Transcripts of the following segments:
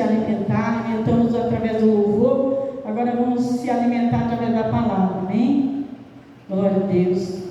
alimentar, alimentamos através do louvor, agora vamos se alimentar através da palavra, amém? Glória a Deus.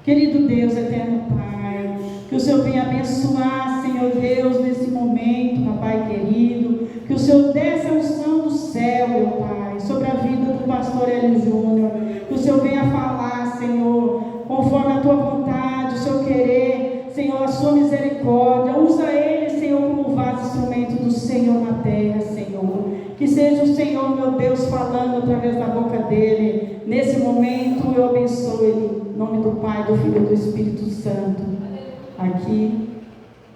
Querido Deus, eterno Pai, que o Senhor venha abençoar, Senhor Deus, nesse momento, papai querido, que o Senhor desce a unção do céu, meu Pai, sobre a vida do pastor Hélio Júnior, que o Senhor venha falar, Senhor, conforme a tua vontade, o seu querer, Senhor, a sua misericórdia, usa ele, Senhor, como vaso instrumento do Senhor na terra, Senhor, que seja o Senhor, meu Deus, falando através da boca dele, nesse momento eu abençoo ele, em nome do Pai, do Filho e do Espírito Santo, aqui,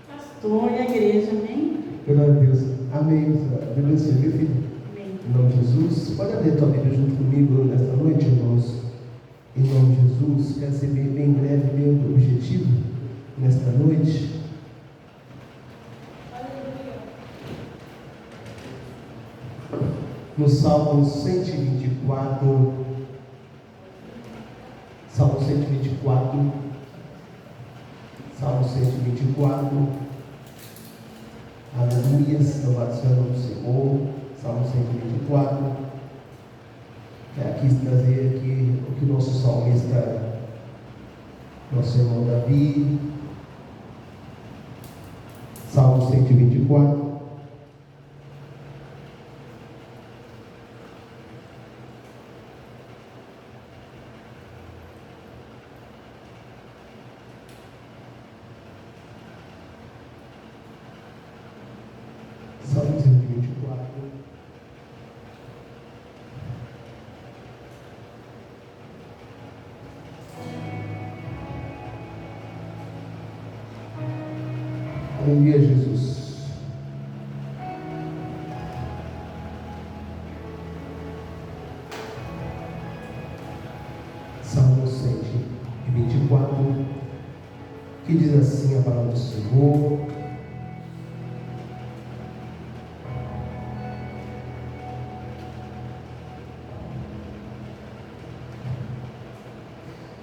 pastor e a igreja, amém? Glória a Deus, amém. Abençoe, meu filho. Amém. Em nome de Jesus, pode abrir a tua Bíblia junto comigo nesta noite, irmãos. Em nome de Jesus, quero ser bem breve, bem objetivo nesta noite. No Salmo 124, Salmo 124, Salmo 124, aleluia, louvado seja o nome do Senhor. Salmo 124, quis trazer aqui o que o nosso salmista, nosso irmão Davi, Salmo 124, Salmo 124. Aleluia, Jesus. Salmo 124, que diz assim a palavra do Senhor: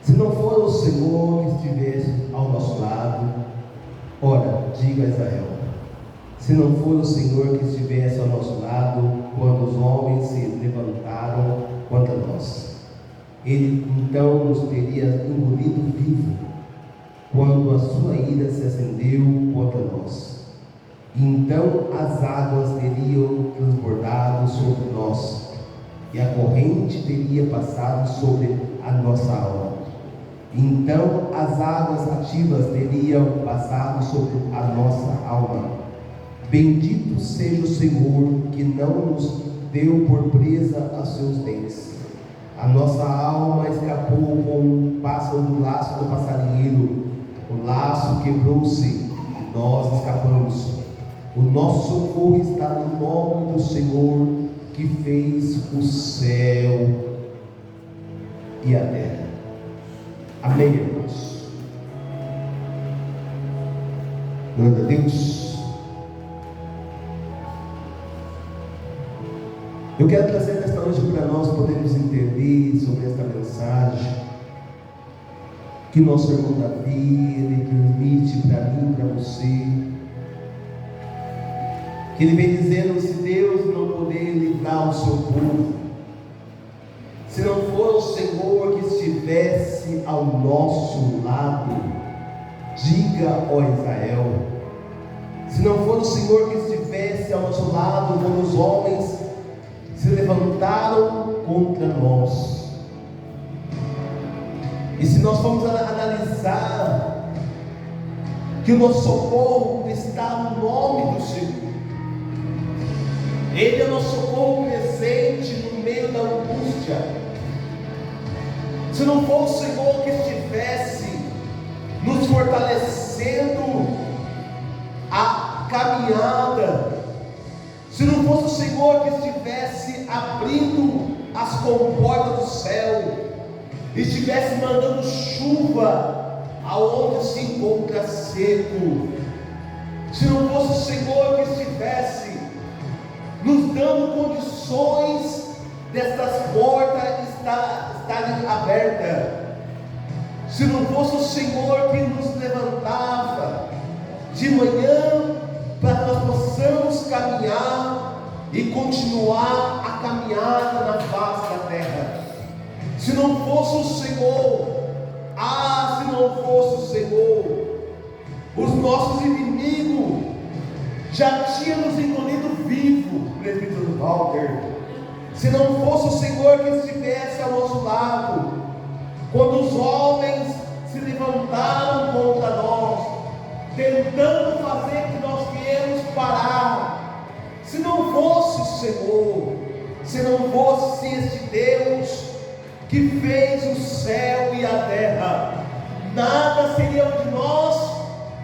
se não for o Senhor que estivesse ao nosso lado, ora, diga a Israel, se não for o Senhor que estivesse ao nosso lado, quando os homens se levantaram contra nós, Ele então nos teria engolido vivo, quando a sua ira se acendeu contra nós. Então as águas teriam transbordado sobre nós, e a corrente teria passado sobre a nossa alma. Então as águas ativas teriam passado sobre a nossa alma. Bendito seja o Senhor, que não nos deu por presa a seus dentes. A nossa alma escapou com o pássaro do laço do passarinheiro. O laço quebrou-se e nós escapamos. O nosso socorro está no nome do Senhor, que fez o céu e a terra. Amém, irmãos? Glória a Deus. Eu quero trazer nesta noite para nós podermos entender sobre esta mensagem que nosso irmão Davi, ele transmite para mim e para você, que ele vem dizendo: se Deus não puder livrar o seu povo, se não for o Senhor que estivesse ao nosso lado, diga, ó Israel, se não for o Senhor que estivesse ao nosso lado, quando os homens se levantaram contra nós. E se nós formos analisar que o nosso socorro está no nome do Senhor, Ele é o nosso socorro presente no meio da angústia. Se não for o Senhor que estivesse nos fortalecendo a caminhada, se não fosse o Senhor que estivesse abrindo as comportas do céu, estivesse mandando chuva aonde se encontra seco, se não fosse o Senhor que estivesse nos dando condições destas portas estarem abertas, se não fosse o Senhor que nos levantava de manhã para que nós possamos caminhar e continuar a caminhada na face da terra. Se não fosse o Senhor, se não fosse o Senhor, os nossos inimigos já tinham nos engolido vivo, presbítero Walter. Se não fosse o Senhor que estivesse ao nosso lado, quando os homens se levantaram contra nós, tentando fazer que nós viemos parar, se não fosse o Senhor, se não fosse este Deus que fez o céu e a terra, nada seria de nós,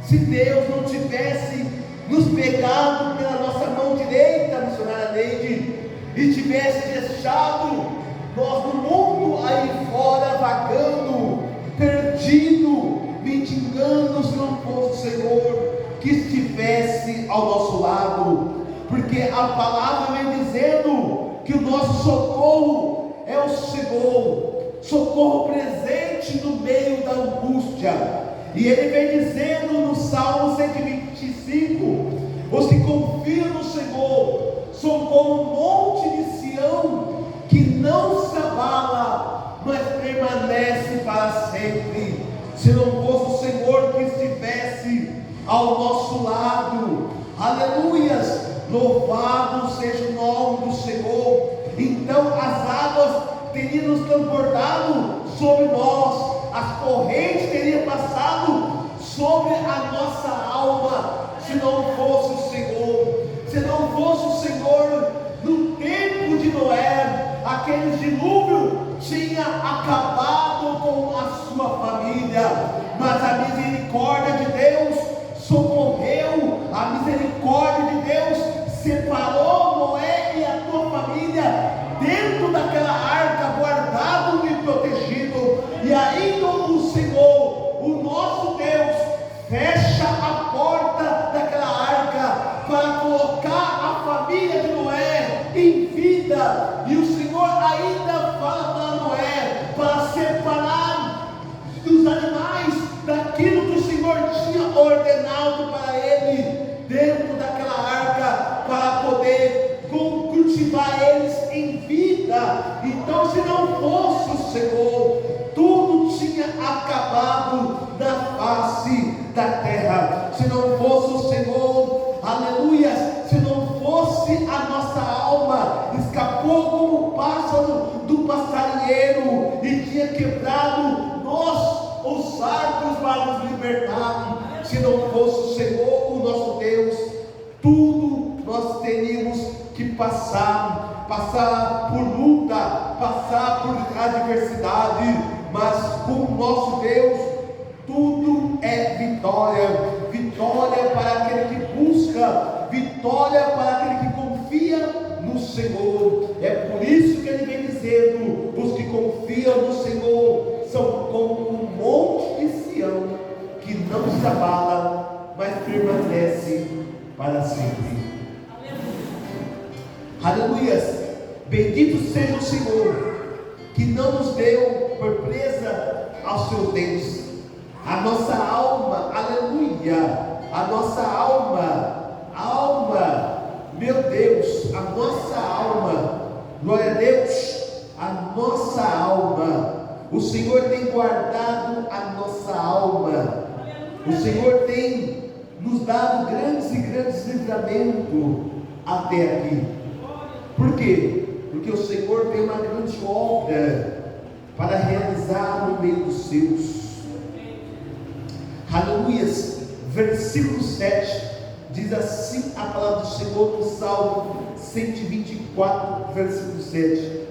se Deus não tivesse nos pegado pela nossa mão direita, missionária Neide, e tivesse deixado nós no mundo aí fora vagando, perdido, mendigando, se não fosse o Senhor que estivesse ao nosso lado. Porque a palavra vem dizendo que o nosso socorro é o Senhor, socorro presente no meio da angústia. E ele vem dizendo no Salmo 125: os que confiam no Senhor são como um monte de Sião, que não se abala, mas permanece para sempre. Se não fosse o Senhor que estivesse ao nosso lado, aleluias, louvado seja o nome do Senhor. Então as águas teriam nos transbordado sobre nós, as correntes teriam passado sobre a nossa alma, se não fosse o Senhor. Se não fosse o Senhor, no tempo de Noé, aquele dilúvio tinha acabado com a sua família, mas a misericórdia de Deus socorreu, a misericórdia de Deus separou Noé e a tua família dentro daquela arca, guardado e protegido. E ainda o Senhor, o nosso Deus, fecha a porta daquela arca para colocar a família de Noé em vida. E o Senhor ainda fala para Noé para separar dos animais daquilo que o Senhor tinha ordenado para ele dentro daquela arca, para poder cultivar eles em vida. Então, se não fosse o Senhor, tudo tinha acabado na face da terra. Se não fosse o Senhor, aleluia, se não fosse a nossa alma, escapou como o pássaro do passarinheiro e tinha quebrado nós os arcos para nos libertar. Se não fosse o Senhor, o nosso Deus, tudo nós teríamos que passar por luta, passar por adversidade, mas com o nosso Deus tudo é vitória. Vitória para aquele que busca, vitória para aquele que confia no Senhor. É por isso que ele vem dizendo: os que confiam no Senhor são como um monte de Sião, que não se abala, mas permanece para sempre. Aleluias, bendito seja o Senhor, que não nos deu por presa aos seus dentes. A nossa alma, aleluia, a nossa alma, meu Deus, a nossa alma, glória a Deus, a nossa alma, o Senhor tem guardado a nossa alma, o Senhor tem nos dado grandes e grandes livramentos até aqui. Por quê? Porque o Senhor tem uma grande obra para realizar no meio dos seus. Aleluias, versículo 7, diz assim a palavra do Senhor no Salmo 124, versículo 7: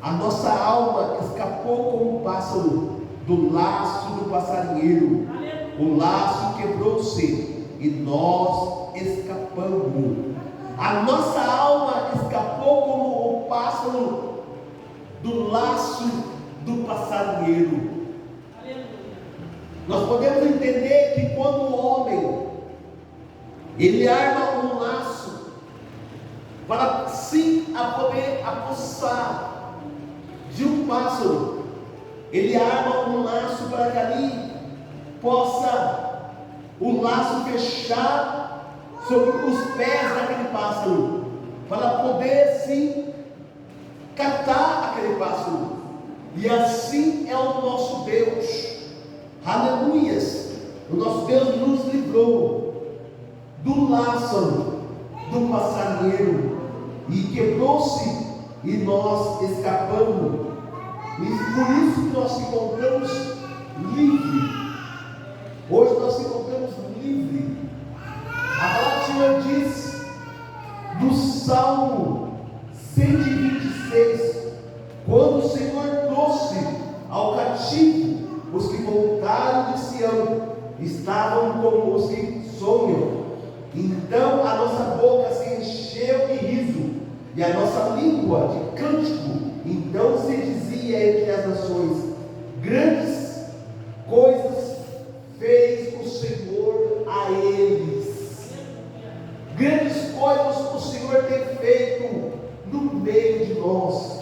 a nossa alma escapou como um pássaro do laço do passarinheiro, o laço quebrou-se e nós escapamos. A nossa alma escapou como um pássaro do laço do passarinheiro. Nós podemos entender que quando o homem ele arma um laço para sim a poder apossar de um pássaro, ele arma um laço para que ali possa o laço fechar sobre os pés daquele pássaro, para poder catar aquele pássaro. E assim é o nosso Deus. Aleluias! O nosso Deus nos livrou do Lázaro, do passarinheiro, e quebrou-se, e nós escapamos. E por isso que nós se encontramos livres. Hoje nós se encontramos livres. A palavra do Senhor diz no Salmo 126, quando o Senhor trouxe ao cativo os que voltaram de Sião, estavam como os que sonham. Então a nossa boca se encheu de riso, e a nossa língua de cântico. Então se dizia entre as nações: grandes coisas fez o Senhor a eles. Grandes coisas o Senhor tem feito no meio de nós.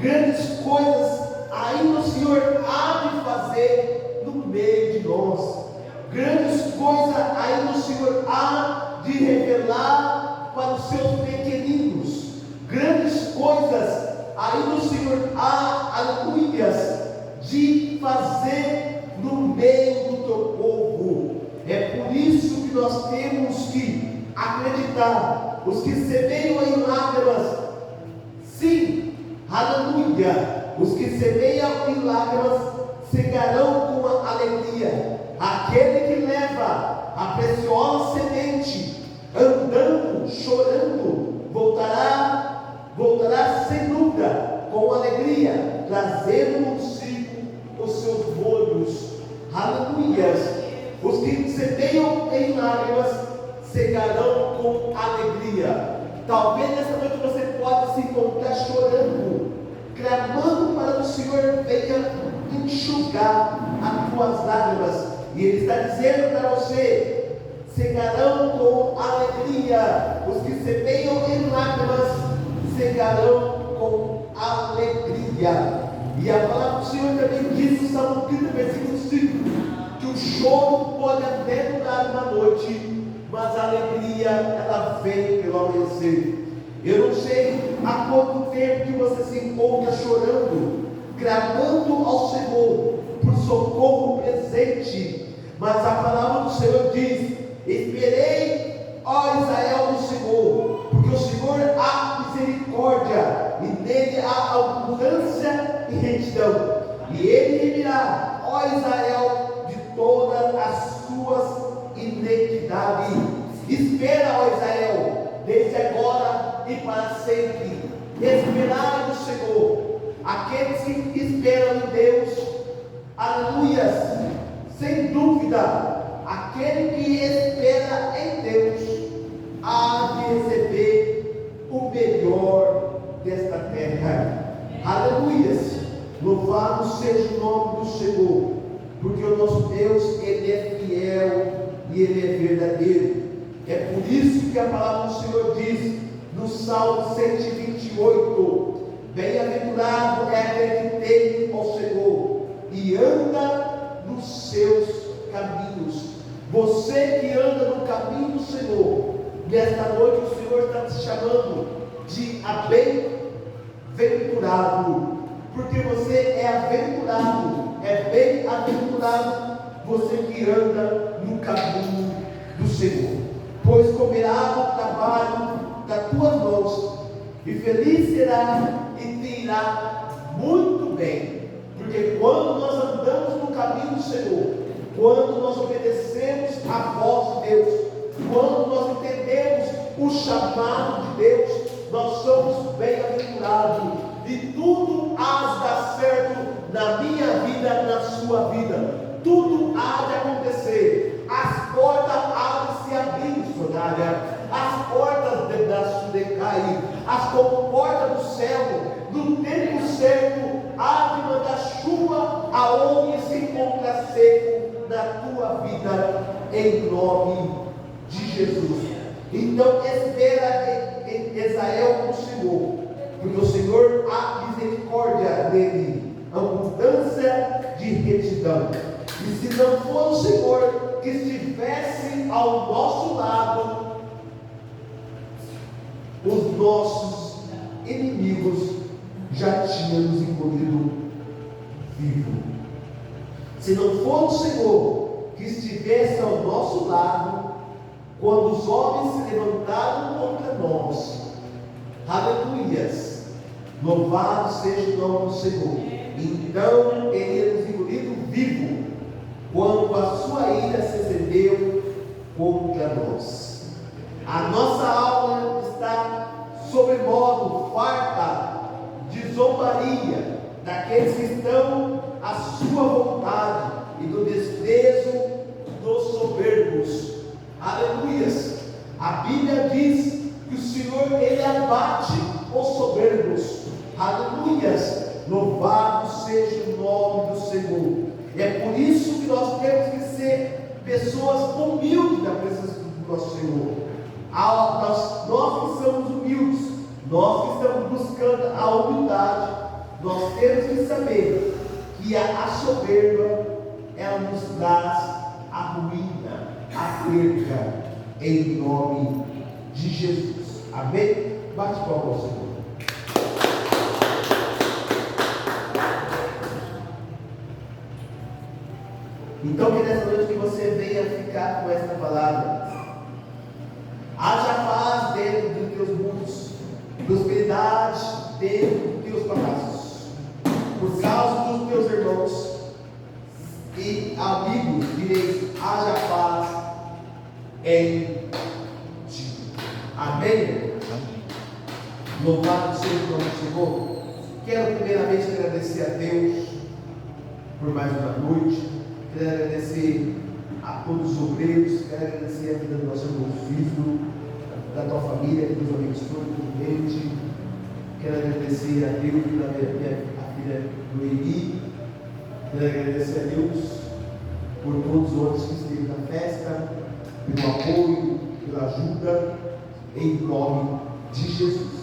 Grandes coisas ainda o Senhor há de fazer no meio de nós. Grandes coisas ainda o Senhor há de revelar para os seus pequeninos. Grandes coisas ainda o Senhor há, aleluias, de fazer no meio do teu povo. É por isso que nós temos que acreditar. Os que semeiam em lágrimas, sim, aleluia, os que semeiam em lágrimas cegarão com a alegria. Aquele que leva a preciosa semente andando, chorando, voltará sem dúvida com alegria, trazendo consigo os seus molhos. Aleluias! Os que semeiam em lágrimas cegarão com alegria. Talvez nessa noite você pode se encontrar chorando, clamando para que o Senhor venha enxugar as tuas lágrimas. E Ele está dizendo para você: cegarão com alegria. Os que semeiam em lágrimas cegarão com alegria. E a palavra do Senhor também diz no Salmo 30, versículo 5, que o choro pode até durar uma noite, mas a alegria ela vem pelo amanhecer. Eu não sei há quanto tempo que você se encontra chorando, clamando ao Senhor por socorro presente, mas a palavra do Senhor diz: esperei, ó Israel, no Senhor, porque o Senhor há misericórdia e nele há abundância e retidão, e Ele remirá, ó Israel, de todas as suas iniquidades. Espera, ó Israel, desde agora e para sempre. Esperai no Senhor. Aqueles que esperam em Deus, aleluias, sem dúvida, aquele que espera em Deus há de receber o melhor desta terra. Aleluias. Louvado seja o nome do Senhor, porque o nosso Deus, Ele é fiel e Ele é verdadeiro. É por isso que a palavra do Senhor diz no Salmo 128: bem-aventurado é aquele que teme ao Senhor e anda nos seus caminhos. Você que anda no caminho do Senhor, nesta noite o Senhor está te chamando de bem-aventurado, porque você é aventurado, é bem-aventurado você que anda no caminho do Senhor, pois comerá do trabalho das tuas mãos, e feliz será e te irá muito bem. Porque quando nós andamos no caminho do Senhor, quando nós obedecemos a voz de Deus, quando nós entendemos o chamado de Deus, nós somos bem-aventurados, e tudo há de dar certo na minha vida, na sua vida. Tudo há de acontecer. As portas há de se abrir, missionária. As portas da Sudecai, as portas do céu, no tempo certo, há de mandar chuva aonde se encontra seco na tua vida, em nome de Jesus. Então espera em Israel no Senhor, porque o Senhor há misericórdia dele, abundância de retidão. E se não for o Senhor que estivesse ao nosso lado, os nossos inimigos já tinha nos encolhido vivo. Se não for o Senhor que estivesse ao nosso lado, quando os homens se levantaram contra nós, aleluias, louvado seja o nome do Senhor. Então ele ia nos engolido vivo, quando a sua ira se acendeu contra nós. A nossa alma está sobremodo farta de zombaria daqueles que estão à sua vontade e do desprezo dos soberbos. Aleluias. A Bíblia diz que o Senhor, Ele abate os soberbos. Aleluias. Louvado seja o nome do Senhor. É por isso que nós temos que ser pessoas humildes na presença do nosso Senhor. Nós que somos humildes, nós que estamos buscando a humildade, nós temos que saber que a soberba, ela nos traz a ruína, a perda, em nome de Jesus. Amém? Bate palma ao Senhor. Então que nessa noite que você venha ficar com esta palavra. Haja paz dentro dos teus mundos, prosperidade dentro dos teus palácios, por causa dos teus irmãos e amigos, direis, haja paz em ti. Amém? Louvado seja o nome do Senhor. Quero primeiramente agradecer a Deus por mais uma noite. Quero agradecer a todos os obreiros. Quero agradecer a vida do nosso irmão Físio, da tua família, dos amigos todos, quero agradecer a Deus pela a filha do Eli. Quero agradecer a Deus por todos os outros que esteve na festa, pelo apoio, pela ajuda, em nome de Jesus.